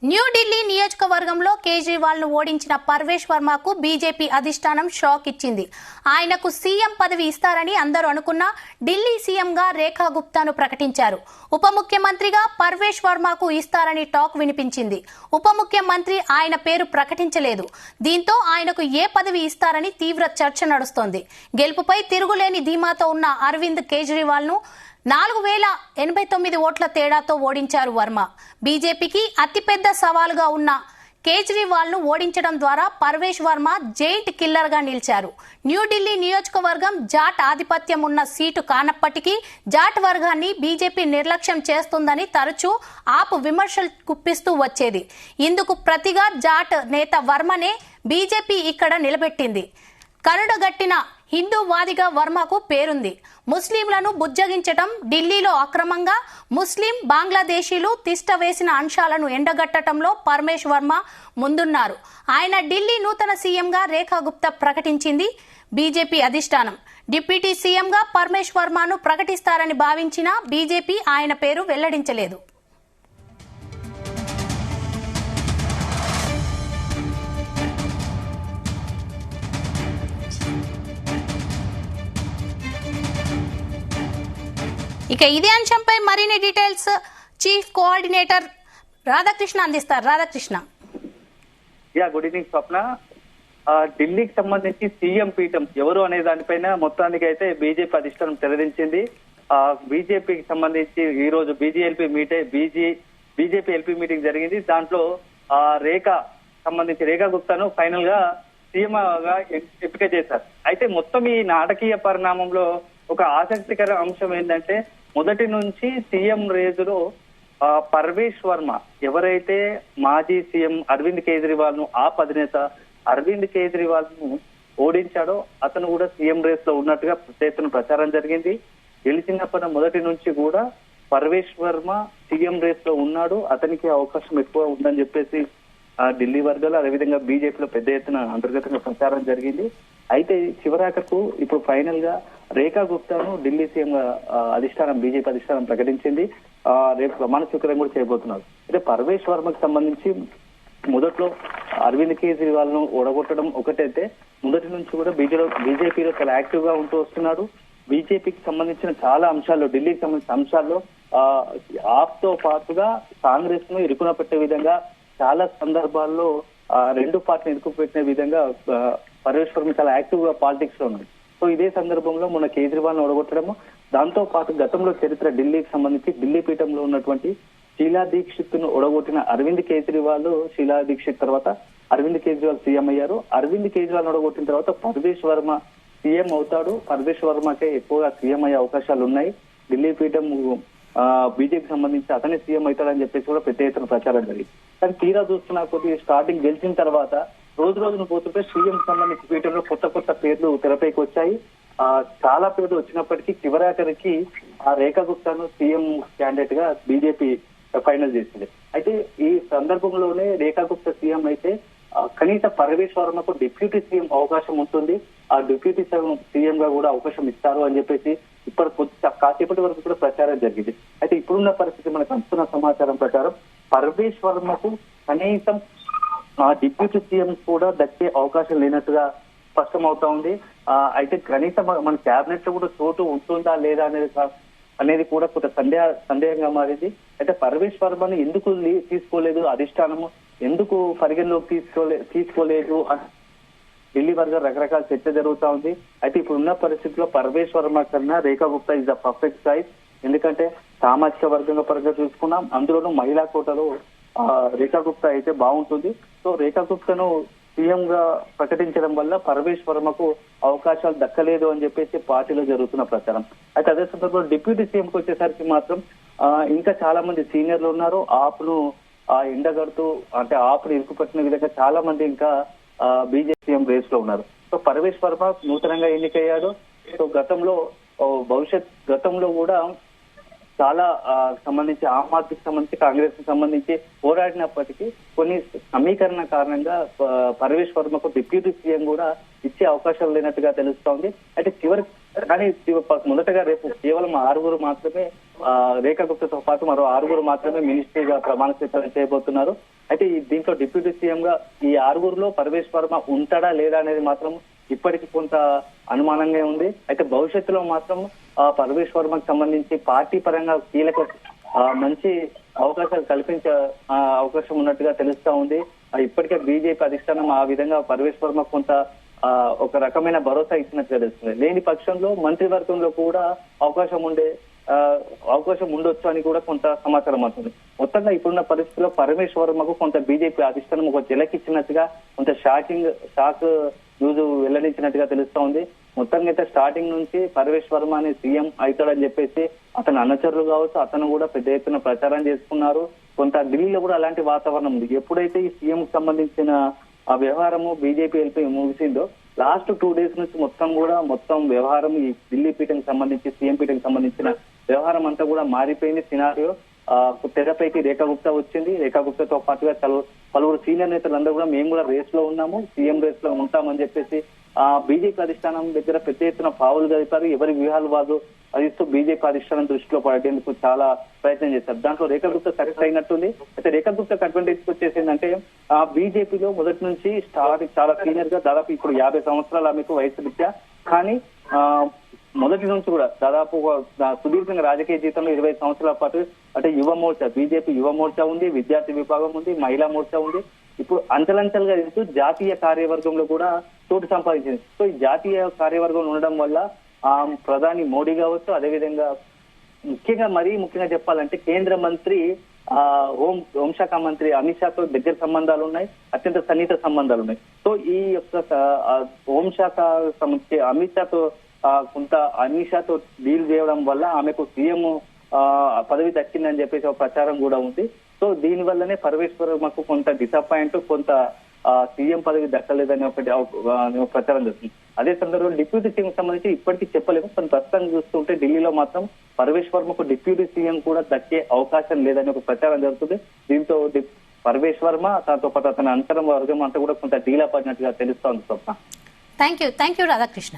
న్యూఢిల్లీ నియోజకవర్గంలో కేజ్రీవాల్ ను ఓడించిన పర్వేష్ వర్మకు బీజేపీ అధిష్టానం షాక్ ఇచ్చింది. ఆయనకు సీఎం పదవి ఇస్తారని అందరూ అనుకున్నా ఢిల్లీ సీఎంగా రేఖా గుప్తాను ప్రకటించారు. ఉప ముఖ్యమంత్రిగా పర్వేష్ వర్మకు ఇస్తారని టాక్ వినిపించింది. ఉప ముఖ్యమంత్రి ఆయన పేరు ప్రకటించలేదు. దీంతో ఆయనకు ఏ పదవి ఇస్తారని తీవ్ర చర్చ నడుస్తోంది. గెలుపుపై తిరుగులేని ధీమాతో ఉన్న అరవింద్ కేజ్రీవాల్ ను 4089 ఓట్ల తేడాతో ఓడించారు వర్మ. బీజేపీకి అతిపెద్ద సవాలుగా ఉన్న కేజ్రీవాల్ ను ఓడించడం ద్వారా పర్వేష్ వర్మ జైంట్ కిల్లర్ గా నిలిచారు. న్యూఢిల్లీ నియోజకవర్గం జాట్ ఆధిపత్యం ఉన్న సీటు కానప్పటికీ జాట్ వర్గాన్ని బీజేపీ నిర్లక్ష్యం చేస్తుందని తరచూ ఆప్ విమర్శలు గుప్పిస్తూ వచ్చేది. ఇందుకు ప్రతిగా జాట్ నేత వర్మనే బీజేపీ ఇక్కడ నిలబెట్టింది. కరుడుగట్టిన హిందూవాదిగా వర్మకు పేరుంది. ముస్లింలను బుజ్జగించటం, ఢిల్లీలో అక్రమంగా ముస్లిం బంగ్లాదేశీలు తిష్ట వేసిన అంశాలను ఎండగట్టడంలో పరమేశ్ వర్మ ముందున్నారు. ఆయన ఢిల్లీ నూతన సీఎంగా రేఖా గుప్తా ప్రకటించింది బీజేపీ అధిష్టానం. డిప్యూటీ సీఎంగా పరమేశ్ వర్మను ప్రకటిస్తారని భావించిన బీజేపీ ఆయన పేరు వెల్లడించలేదు. ఇక ఇదే అంశంపై మరిన్ని డీటెయిల్స్ చీఫ్ కోఆర్డినేటర్ రాధాకృష్ణ అందిస్తారు. రాధాకృష్ణ. గుడ్ ఈవినింగ్ స్వప్న. ఢిల్లీకి సంబంధించి సీఎం పీఠం ఎవరు అనే దానిపైన మొత్తానికి అయితే బీజేపీ అధిష్టానం తెరదించింది. బీజేపీకి సంబంధించి ఈ రోజు బీజేపీ ఎల్పీ మీటింగ్ జరిగింది. దాంట్లో రేఖా గుప్తాను ఫైనల్ గా సీఎం గా ఎంపిక చేశారు. అయితే మొత్తం ఈ నాటకీయ పరిణామంలో ఒక ఆసక్తికర అంశం ఏంటంటే, మొదటి నుంచి సీఎం రేసులో పర్వేష్ వర్మ ఎవరైతే మాజీ సీఎం అరవింద్ కేజ్రీవాల్ ను అధినేత అరవింద్ కేజ్రీవాల్ ను ఓడించాడో అతను కూడా సీఎం రేస్ లో ఉన్నట్టుగా పెద్ద ప్రచారం జరిగింది. గెలిచినప్పటి మొదటి నుంచి కూడా పర్వేష్ వర్మ సీఎం రేస్ లో ఉన్నాడు, అతనికి అవకాశం ఎక్కువ ఉందని చెప్పేసి ఢిల్లీ వర్గాలు అదేవిధంగా బీజేపీలో పెద్ద ఎత్తున అంతర్గతంగా ప్రచారం జరిగింది. అయితే చివరాకకు ఇప్పుడు ఫైనల్ గా రేఖా గుప్తాను ఢిల్లీ సీఎం బీజేపీ అధిష్టానం ప్రకటించింది. రేపు ప్రమాణ స్వీకారం కూడా చేయబోతున్నారు. అయితే పర్వేష్ వర్మకు సంబంధించి మొదట్లో అరవింద్ కేజ్రీవాల్ ను ఓడగొట్టడం ఒకటైతే, మొదటి నుంచి కూడా బీజేపీలో చాలా యాక్టివ్ గా ఉంటూ వస్తున్నాడు. బీజేపీకి సంబంధించిన చాలా అంశాల్లో, ఢిల్లీకి సంబంధించిన అంశాల్లో ఆప్ తో పాటుగా కాంగ్రెస్ ను ఇరుకున పెట్టే విధంగా చాలా సందర్భాల్లో రెండు పార్టీలు ఇరుకుపెట్టిన విధంగా పర్వేష్ వర్మ చాలా యాక్టివ్ గా పాలిటిక్స్ లో ఉంది. సో ఇదే సందర్భంలో మొన్న కేజ్రీవాల్ ను ఓడగొట్టడము, దాంతో పాటు గతంలో చరిత్ర ఢిల్లీకి సంబంధించి ఢిల్లీ పీఠంలో ఉన్నటువంటి షీలా దీక్షిత్ ను ఓడగొట్టిన అరవింద్ కేజ్రీవాల్, షీలా దీక్షిత్ తర్వాత అరవింద్ కేజ్రీవాల్ సీఎం అయ్యారు. అరవింద్ కేజ్రీవాల్ ఓడగొట్టిన తర్వాత పర్వేష్ వర్మ సీఎం అవుతాడు. పర్వేష్ వర్మకే ఎక్కువగా సీఎం అయ్యే అవకాశాలు ఉన్నాయి. ఢిల్లీ పీఠం బీజేపీ సంబంధించి అతనే సీఎం అవుతాడని చెప్పేసి కూడా పెద్ద ఎత్తున ప్రచారం జరిగింది. కానీ తీరా చూస్తున్న కొద్ది స్టార్టింగ్ గెలిచిన తర్వాత రోజు రోజును పోతుంటే సీఎం సంబంధించి పీఠంలో కొత్త పేర్లు తెరపైకి వచ్చాయి. చాలా పేర్లు వచ్చినప్పటికీ చివరాఖరికి రేఖా గుప్తాను సీఎం క్యాండిడేట్ గా బీజేపీ ఫైనల్ చేసింది. అయితే ఈ సందర్భంలోనే రేఖా గుప్తా సీఎం అయితే కనీస పర్వేష్ వర్మకు డిప్యూటీ సీఎం అవకాశం ఉంటుంది, ఆ డిప్యూటీ సీఎం గా కూడా అవకాశం ఇస్తారు అని చెప్పేసి కాసేపటి వరకు కూడా ప్రచారం జరిగింది. అయితే ఇప్పుడున్న పరిస్థితి మనకు అందుతున్న సమాచారం ప్రకారం పర్వేష్ వర్మకు కనీసం డిప్యూటీ సీఎం కూడా దక్కే అవకాశం లేనట్టుగా స్పష్టం అవుతా ఉంది. అయితే కనీసం మన క్యాబినెట్ లో కూడా చోటు ఉంటుందా లేదా అనేది కూడా కొంత సందేహంగా మారింది. అయితే పర్వేష్ వర్మను ఎందుకు తీసుకోలేదు అధిష్టానము, ఎందుకు పరిగణలోకి తీసుకోలేదు అని ఢిల్లీ వర్గాలు రకరకాల చర్చ జరుగుతా ఉంది. అయితే ఇప్పుడున్న పరిస్థితిలో పర్వేష్ వర్మ కన్నా Rekha Gupta is the perfect choice. ఎందుకంటే సామాజిక వర్గంగా పరంగా చూసుకున్నాం, అందులోనూ మహిళా కోటలో రేఖా గుప్తా అయితే బాగుంటుంది. సో రేఖా గుప్తాను సీఎం గా ప్రకటించడం వల్ల పర్వేష్ వర్మకు అవకాశాలు దక్కలేదు అని చెప్పేసి పార్టీలో జరుగుతున్న ప్రచారం. అయితే అదే సందర్భంలో డిప్యూటీ సీఎంకి వచ్చేసరికి మాత్రం ఇంకా చాలా మంది సీనియర్లు ఉన్నారు. ఆప్ను ఎండగడుతూ అంటే ఆప్ను ఇరుకుపట్టిన విధంగా చాలా మంది ఇంకా బీజేపీ సీఎం రేస్ లో ఉన్నారు. సో పర్వేష్ వర్మ నూతనంగా ఎన్నికయ్యాడు. సో గతంలో కూడా చాలా సంబంధించి ఆమ్ ఆద్మీకి సంబంధించి కాంగ్రెస్ కి సంబంధించి పోరాడినప్పటికీ కొన్ని సమీకరణ కారణంగా పర్వేష్ వర్మకు డిప్యూటీ సీఎం కూడా ఇచ్చే అవకాశాలు లేనట్టుగా తెలుస్తోంది. అయితే కానీ మొదటగా రేపు కేవలం 6 మాత్రమే రేఖా గుప్తాతో పాటు మరో 6 మాత్రమే మినిస్ట్రీగా ప్రమాణ స్వీకారం చేయబోతున్నారు. అయితే దీంట్లో డిప్యూటీ సీఎం గా ఈ 6గురిలో పరమేష్ వర్మ ఉంటాడా లేదా అనేది మాత్రం ఇప్పటికి కొంత అనుమానంగా ఉంది. అయితే భవిష్యత్తులో మాత్రం పరమేష్ వర్మకు సంబంధించి పార్టీ పరంగా కీలక మంచి అవకాశాలు కల్పించే అవకాశం ఉన్నట్టుగా తెలుస్తా ఉంది. ఇప్పటికే బీజేపీ అధిష్టానం ఆ విధంగా పరమేష్ వర్మ కొంత ఒక రకమైన భరోసా ఇచ్చినట్టుగా తెలుస్తుంది. లేని పక్షంలో మంత్రివర్గంలో కూడా అవకాశం ఉండొచ్చు అని కూడా కొంత సమాచారం అవుతుంది. మొత్తంగా ఇప్పుడున్న పరిస్థితుల్లో పరమేష్ వర్మకు కొంత బీజేపీ అధిష్టానం ఒక జలకిచ్చినట్టుగా కొంత షాక్ న్యూస్ వెల్లడించినట్టుగా తెలుస్తా ఉంది. మొత్తంగా అయితే స్టార్టింగ్ నుంచి పరమేష్ వర్మ అని సీఎం అవుతాడని చెప్పేసి అతని అనుచరులు కావచ్చు, అతను కూడా పెద్ద ఎత్తున ప్రచారం చేసుకున్నారు. కొంత ఢిల్లీలో కూడా అలాంటి వాతావరణం ఉంది. ఎప్పుడైతే ఈ సీఎం కు సంబంధించిన ఆ వ్యవహారము బీజేపీ వెళ్ళి ముగిసిందో లాస్ట్ 2 days నుంచి మొత్తం వ్యవహారం ఈ ఢిల్లీ పీఠం సంబంధించి సీఎం పీఠం సంబంధించిన వ్యవహారం అంతా కూడా మారిపోయింది. సినారియో తెరపైకి రేఖా గుప్తా వచ్చింది. రేఖా గుప్తాతో పాటుగా పలువురు సీనియర్ నేతలందరూ కూడా మేము కూడా రేస్ లో ఉన్నాము, సీఎం రేస్ లో ఉంటామని చెప్పేసి బీజేపీ అధిష్టానం దగ్గర పెద్ద ఎత్తున పావులు గడిపారు. ఎవరి వ్యూహాలు వాళ్ళు అదిస్తూ బీజేపీ అధిష్టానం దృష్టిలో పడేందుకు చాలా ప్రయత్నం చేశారు. దాంట్లో రేఖా గుప్తా సక్సెస్ అయినట్టుంది. అయితే రేఖా గుప్తాకి అడ్వాంటేజ్ వచ్చేసి ఏంటంటే బీజేపీలో మొదటి నుంచి చాలా సీనియర్ గా దాదాపు ఇప్పుడు 50 సంవత్సరాల ఆమెకు వయసు రీత్యా, కానీ మొదటి నుంచి కూడా దాదాపు సుదీర్ఘంగా రాజకీయ జీవితంలో 20 సంవత్సరాల పాటు అంటే యువ మోర్చా, బీజేపీ యువ మోర్చా ఉంది, విద్యార్థి విభాగం ఉంది, మహిళా మోర్చా ఉంది. ఇప్పుడు అంచెలంచెలుగా ఎదుగుతూ జాతీయ కార్యవర్గంలో కూడా చోటు సంపాదించింది. సో ఈ జాతీయ కార్యవర్గంలో ఉండడం వల్ల ప్రధాని మోడీ కావచ్చు, అదేవిధంగా ముఖ్యంగా చెప్పాలంటే కేంద్ర మంత్రి హోంశాఖ మంత్రి అమిత్ షాతో దగ్గర సంబంధాలు ఉన్నాయి, అత్యంత సన్నిహిత సంబంధాలు ఉన్నాయి. సో ఈ యొక్క హోంశాఖ సంబంధించి అమిత్ షాతో డీల్ చేయడం వల్ల ఆమెకు సీఎం పదవి దక్కిందని చెప్పేసి ఒక ప్రచారం కూడా ఉంది. సో దీని వల్లనే పరమేష్ వర్మకు కొంత డిసప్పాయింట్, కొంత సీఎం పదవి దక్కలేదని ఒకటి ప్రచారం చేస్తుంది. అదే సందర్భంలో డిప్యూటీ సీఎం సంబంధించి ఇప్పటికీ చెప్పలేము. కానీ ప్రస్తుతం చూస్తుంటే ఢిల్లీలో మాత్రం పరమేష్ వర్మకు డిప్యూటీ సీఎం కూడా దక్కే అవకాశం లేదని ఒక ప్రచారం జరుగుతుంది. దీంతో పరమేష్ వర్మ దాంతో పాటు అతని అంతరం వర్గం అంతా కూడా కొంత డీలా పడినట్టుగా తెలుస్తోంది. స్వప్న. Thank you Radhakrishna.